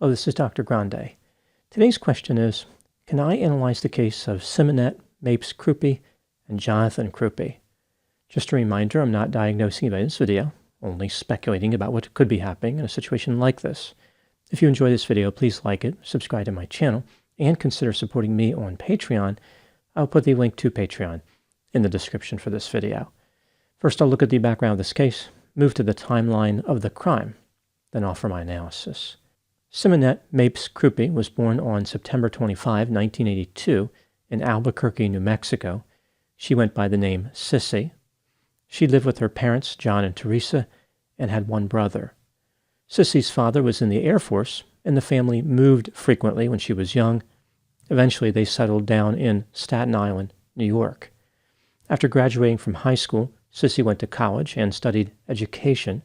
Hello, this is Dr. Grande. Today's question is, can I analyze the case of Simeonette, Mapes-Crupi, and Jonathan Crupi? Just a reminder, I'm not diagnosing anybody in this video, only speculating about what could be happening in a situation like this. If you enjoy this video, please like it, subscribe to my channel, and consider supporting me on Patreon. I'll put the link to Patreon in the description for this video. First, I'll look at the background of this case, move to the timeline of the crime, then offer my analysis. Simeonette Mapes-Crupi was born on September 25, 1982, in Albuquerque, New Mexico. She went by the name Sissy. She lived with her parents, John and Teresa, and had one brother. Sissy's father was in the Air Force, and the family moved frequently when she was young. Eventually, they settled down in Staten Island, New York. After graduating from high school, Sissy went to college and studied education.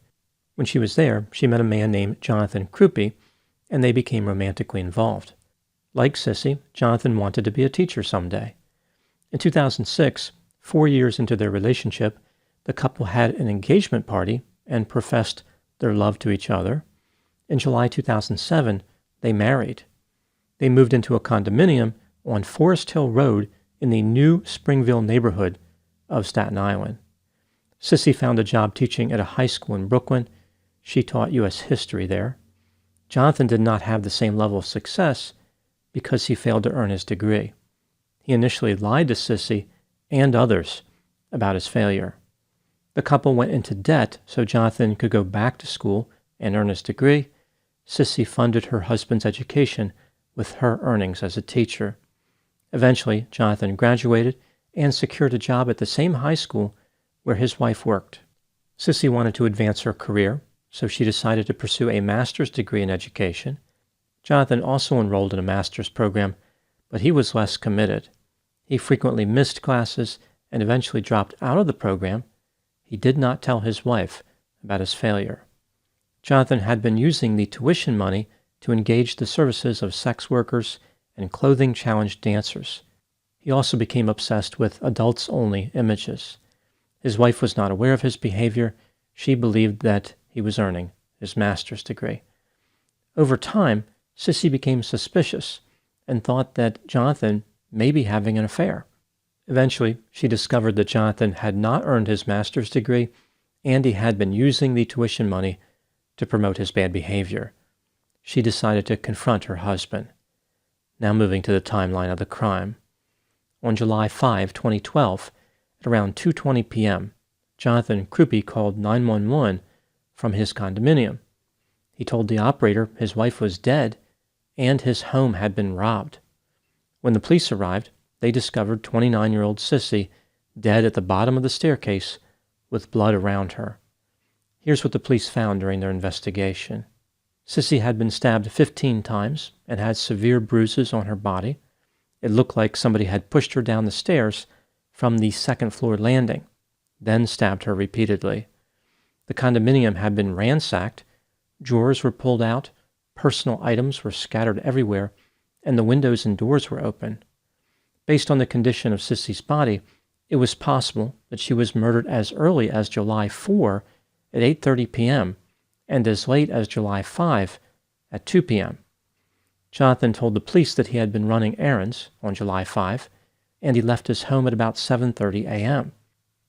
When she was there, she met a man named Jonathan Crupi, and they became romantically involved. Like Sissy, Jonathan wanted to be a teacher someday. In 2006, 4 years into their relationship, the couple had an engagement party and professed their love to each other. In July 2007, they married. They moved into a condominium on Forest Hill Road in the New Springville neighborhood of Staten Island. Sissy found a job teaching at a high school in Brooklyn. She taught U.S. history there. Jonathan did not have the same level of success because he failed to earn his degree. He initially lied to Sissy and others about his failure. The couple went into debt so Jonathan could go back to school and earn his degree. Sissy funded her husband's education with her earnings as a teacher. Eventually, Jonathan graduated and secured a job at the same high school where his wife worked. Sissy wanted to advance her career, so she decided to pursue a master's degree in education. Jonathan also enrolled in a master's program, but he was less committed. He frequently missed classes and eventually dropped out of the program. He did not tell his wife about his failure. Jonathan had been using the tuition money to engage the services of sex workers and clothing-challenged dancers. He also became obsessed with adults-only images. His wife was not aware of his behavior. She believed that he was earning his master's degree. Over time, Sissy became suspicious and thought that Jonathan may be having an affair. Eventually, she discovered that Jonathan had not earned his master's degree and he had been using the tuition money to promote his bad behavior. She decided to confront her husband. Now moving to the timeline of the crime. On July 5, 2012, at around 2:20 p.m., Jonathan Crupi called 911 from his condominium. He told the operator his wife was dead and his home had been robbed. When the police arrived, they discovered 29-year-old Sissy dead at the bottom of the staircase with blood around her. Here's what the police found during their investigation. Sissy had been stabbed 15 times and had severe bruises on her body. It looked like somebody had pushed her down the stairs from the second-floor landing, then stabbed her repeatedly. The condominium had been ransacked, drawers were pulled out, personal items were scattered everywhere, and the windows and doors were open. Based on the condition of Sissy's body, it was possible that she was murdered as early as July 4 at 8:30 p.m. and as late as July 5 at 2 p.m. Jonathan told the police that he had been running errands on July 5, and he left his home at about 7:30 a.m.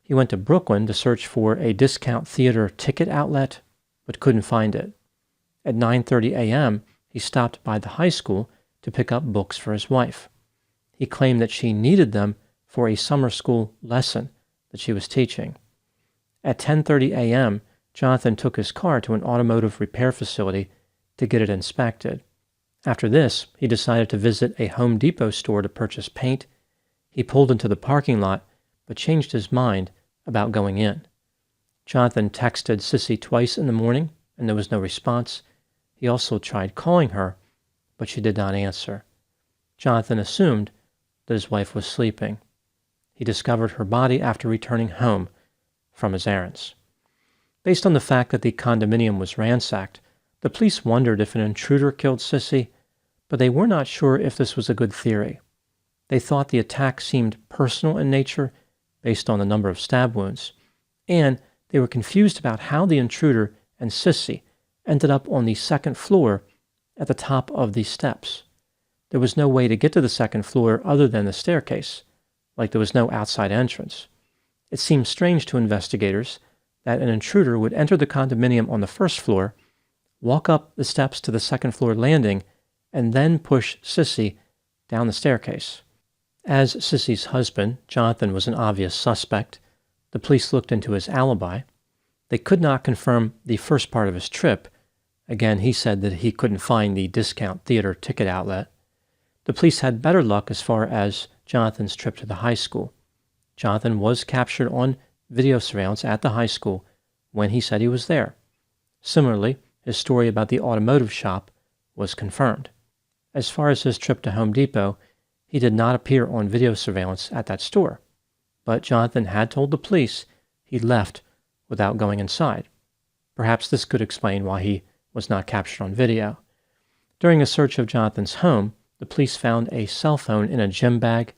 He went to Brooklyn to search for a discount theater ticket outlet, but couldn't find it. At 9:30 a.m., he stopped by the high school to pick up books for his wife. He claimed that she needed them for a summer school lesson that she was teaching. At 10:30 a.m., Jonathan took his car to an automotive repair facility to get it inspected. After this, he decided to visit a Home Depot store to purchase paint. He pulled into the parking lot, but changed his mind about going in. Jonathan texted Sissy twice in the morning, and there was no response. He also tried calling her, but she did not answer. Jonathan assumed that his wife was sleeping. He discovered her body after returning home from his errands. Based on the fact that the condominium was ransacked, the police wondered if an intruder killed Sissy, but they were not sure if this was a good theory. They thought the attack seemed personal in nature based on the number of stab wounds, and they were confused about how the intruder and Sissy ended up on the second floor at the top of these steps. There was no way to get to the second floor other than the staircase, like there was no outside entrance. It seemed strange to investigators that an intruder would enter the condominium on the first floor, walk up the steps to the second floor landing, and then push Sissy down the staircase. As Sissy's husband, Jonathan, was an obvious suspect, the police looked into his alibi. They could not confirm the first part of his trip. Again, he said that he couldn't find the discount theater ticket outlet. The police had better luck as far as Jonathan's trip to the high school. Jonathan was captured on video surveillance at the high school when he said he was there. Similarly, his story about the automotive shop was confirmed. As far as his trip to Home Depot, he did not appear on video surveillance at that store, but Jonathan had told the police he left without going inside. Perhaps this could explain why he was not captured on video. During a search of Jonathan's home, the police found a cell phone in a gym bag.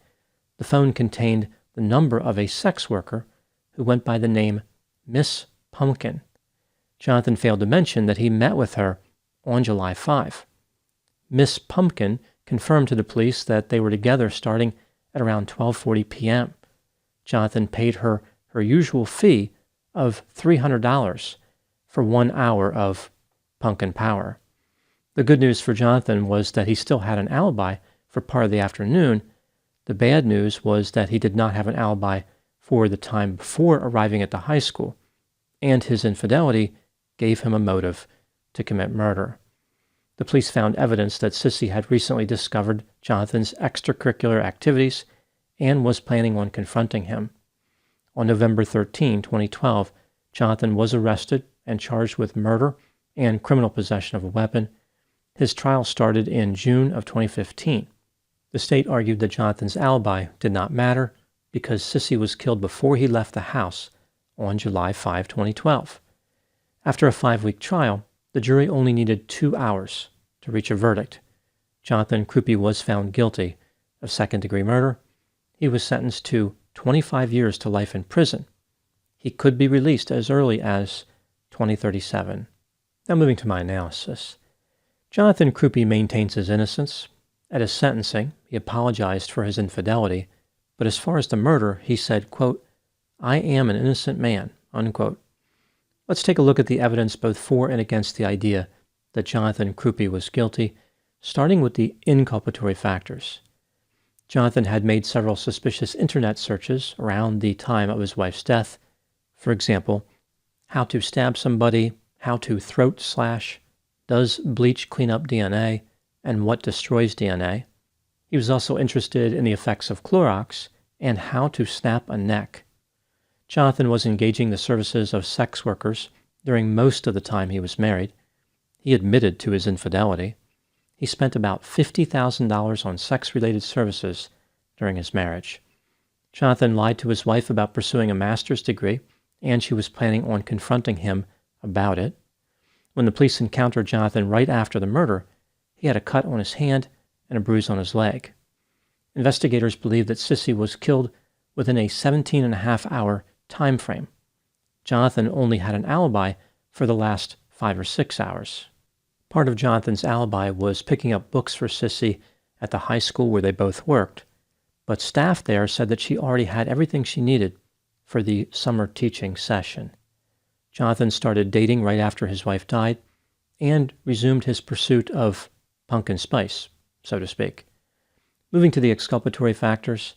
The phone contained the number of a sex worker who went by the name Miss Pumpkin. Jonathan failed to mention that he met with her on July 5. Miss Pumpkin confirmed to the police that they were together starting at around 12:40 p.m. Jonathan paid her her usual fee of $300 for 1 hour of pumpkin power. The good news for Jonathan was that he still had an alibi for part of the afternoon. The bad news was that he did not have an alibi for the time before arriving at the high school, and his infidelity gave him a motive to commit murder. The police found evidence that Sissy had recently discovered Jonathan's extracurricular activities and was planning on confronting him. On November 13, 2012, Jonathan was arrested and charged with murder and criminal possession of a weapon. His trial started in June of 2015. The state argued that Jonathan's alibi did not matter because Sissy was killed before he left the house on July 5, 2012. After a 5-week trial, the jury only needed 2 hours to reach a verdict. Jonathan Crupi was found guilty of second-degree murder. He was sentenced to 25 years to life in prison. He could be released as early as 2037. Now moving to my analysis. Jonathan Crupi maintains his innocence. At his sentencing, he apologized for his infidelity, but as far as the murder, he said, quote, "I am an innocent man," unquote. Let's take a look at the evidence both for and against the idea that Jonathan Crupi was guilty, starting with the inculpatory factors. Jonathan had made several suspicious internet searches around the time of his wife's death. For example, how to stab somebody, how to throat slash, does bleach clean up DNA, and what destroys DNA. He was also interested in the effects of Clorox and how to snap a neck. Jonathan was engaging the services of sex workers during most of the time he was married. He admitted to his infidelity. He spent about $50,000 on sex-related services during his marriage. Jonathan lied to his wife about pursuing a master's degree, and she was planning on confronting him about it. When the police encountered Jonathan right after the murder, he had a cut on his hand and a bruise on his leg. Investigators believe that Sissy was killed within a 17.5-hour time frame. Jonathan only had an alibi for the last 5 or 6 hours. Part of Jonathan's alibi was picking up books for Sissy at the high school where they both worked, but staff there said that she already had everything she needed for the summer teaching session. Jonathan started dating right after his wife died and resumed his pursuit of pumpkin spice, so to speak. Moving to the exculpatory factors,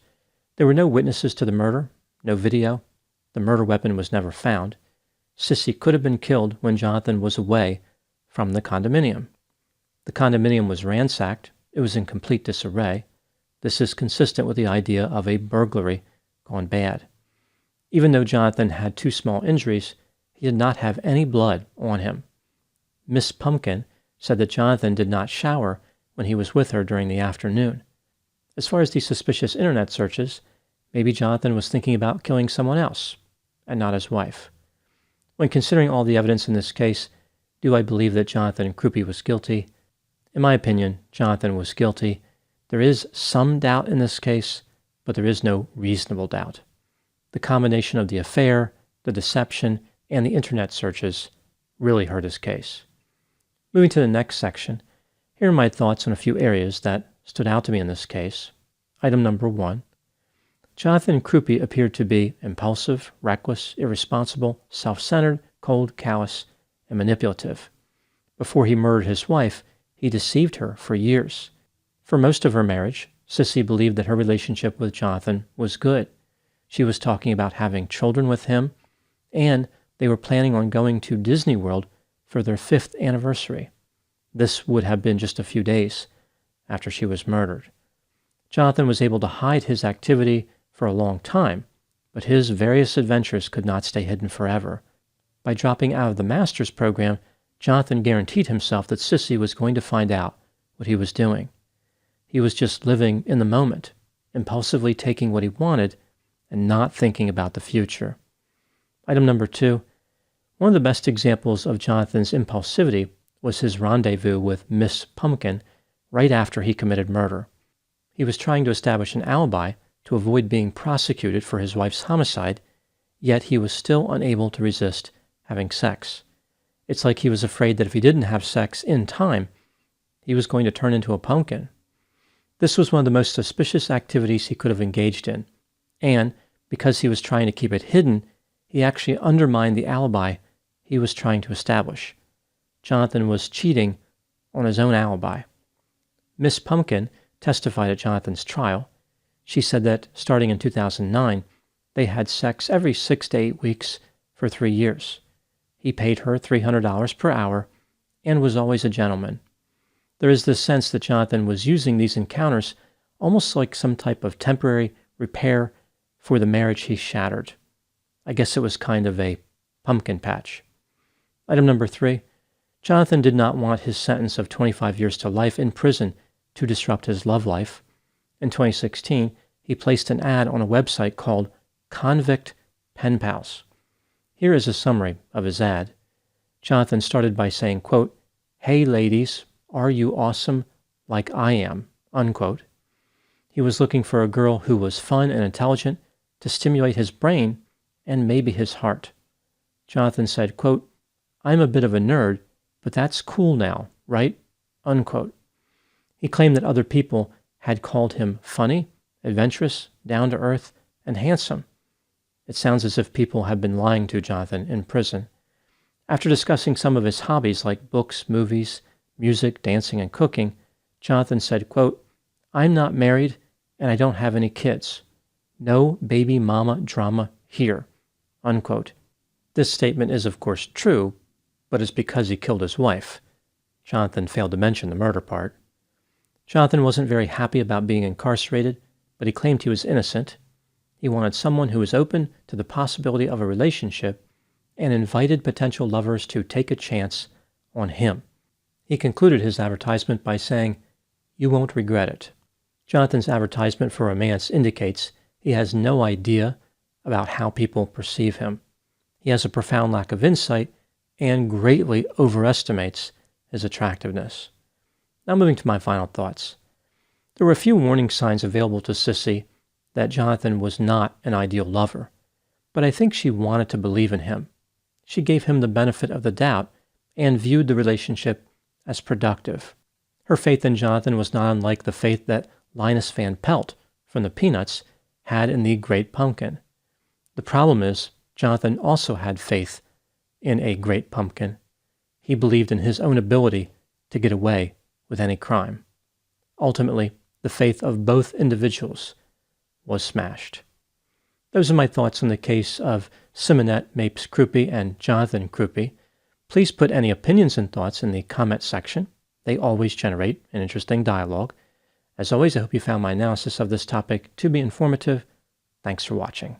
there were no witnesses to the murder, no video. The murder weapon was never found. Sissy could have been killed when Jonathan was away from the condominium. The condominium was ransacked. It was in complete disarray. This is consistent with the idea of a burglary gone bad. Even though Jonathan had 2 small injuries, he did not have any blood on him. Miss Pumpkin said that Jonathan did not shower when he was with her during the afternoon. As far as the suspicious internet searches, maybe Jonathan was thinking about killing someone else, and not his wife. When considering all the evidence in this case, do I believe that Jonathan Crupi was guilty? In my opinion, Jonathan was guilty. There is some doubt in this case, but there is no reasonable doubt. The combination of the affair, the deception, and the internet searches really hurt his case. Moving to the next section, Here are my thoughts on a few areas that stood out to me in this case. Item number 1. Jonathan Crupi appeared to be impulsive, reckless, irresponsible, self-centered, cold, callous, and manipulative. Before he murdered his wife, he deceived her for years. For most of her marriage, Sissy believed that her relationship with Jonathan was good. She was talking about having children with him, and they were planning on going to Disney World for their 5th anniversary. This would have been just a few days after she was murdered. Jonathan was able to hide his activity for a long time, but his various adventures could not stay hidden forever. By dropping out of the master's program, Jonathan guaranteed himself that Sissy was going to find out what he was doing. He was just living in the moment, impulsively taking what he wanted and not thinking about the future. Item number 2. One of the best examples of Jonathan's impulsivity was his rendezvous with Miss Pumpkin right after he committed murder. He was trying to establish an alibi to avoid being prosecuted for his wife's homicide, yet he was still unable to resist having sex. It's like he was afraid that if he didn't have sex in time, he was going to turn into a pumpkin. This was one of the most suspicious activities he could have engaged in, and because he was trying to keep it hidden, he actually undermined the alibi he was trying to establish. Jonathan was cheating on his own alibi. Miss Pumpkin testified at Jonathan's trial. She said that starting in 2009, they had sex every 6 to 8 weeks for 3 years. He paid her $300 per hour and was always a gentleman. There is this sense that Jonathan was using these encounters almost like some type of temporary repair for the marriage he shattered. I guess it was kind of a pumpkin patch. Item number 3. Jonathan did not want his sentence of 25 years to life in prison to disrupt his love life. In 2016, he placed an ad on a website called Convict Pen Pals. Here is a summary of his ad. Jonathan started by saying, quote, "Hey ladies, are you awesome like I am?" unquote. He was looking for a girl who was fun and intelligent to stimulate his brain and maybe his heart. Jonathan said, quote, "I'm a bit of a nerd, but that's cool now, right?" unquote. He claimed that other people had called him funny, adventurous, down-to-earth, and handsome. It sounds as if people have been lying to Jonathan in prison. After discussing some of his hobbies like books, movies, music, dancing, and cooking, Jonathan said, quote, "I'm not married and I don't have any kids. No baby mama drama here," unquote. This statement is of course true, but it's because he killed his wife. Jonathan failed to mention the murder part. Jonathan wasn't very happy about being incarcerated, but he claimed he was innocent. He wanted someone who was open to the possibility of a relationship and invited potential lovers to take a chance on him. He concluded his advertisement by saying, "You won't regret it." Jonathan's advertisement for romance indicates he has no idea about how people perceive him. He has a profound lack of insight and greatly overestimates his attractiveness. Now moving to my final thoughts. There were a few warning signs available to Sissy that Jonathan was not an ideal lover, but I think she wanted to believe in him. She gave him the benefit of the doubt and viewed the relationship as productive. Her faith in Jonathan was not unlike the faith that Linus Van Pelt from the Peanuts had in the Great Pumpkin. The problem is, Jonathan also had faith in a great pumpkin. He believed in his own ability to get away with any crime. Ultimately, the faith of both individuals was smashed. Those are my thoughts on the case of Simeonette Mapes-Crupi and Jonathan Crupi. Please put any opinions and thoughts in the comment section. They always generate an interesting dialogue. As always, I hope you found my analysis of this topic to be informative. Thanks for watching.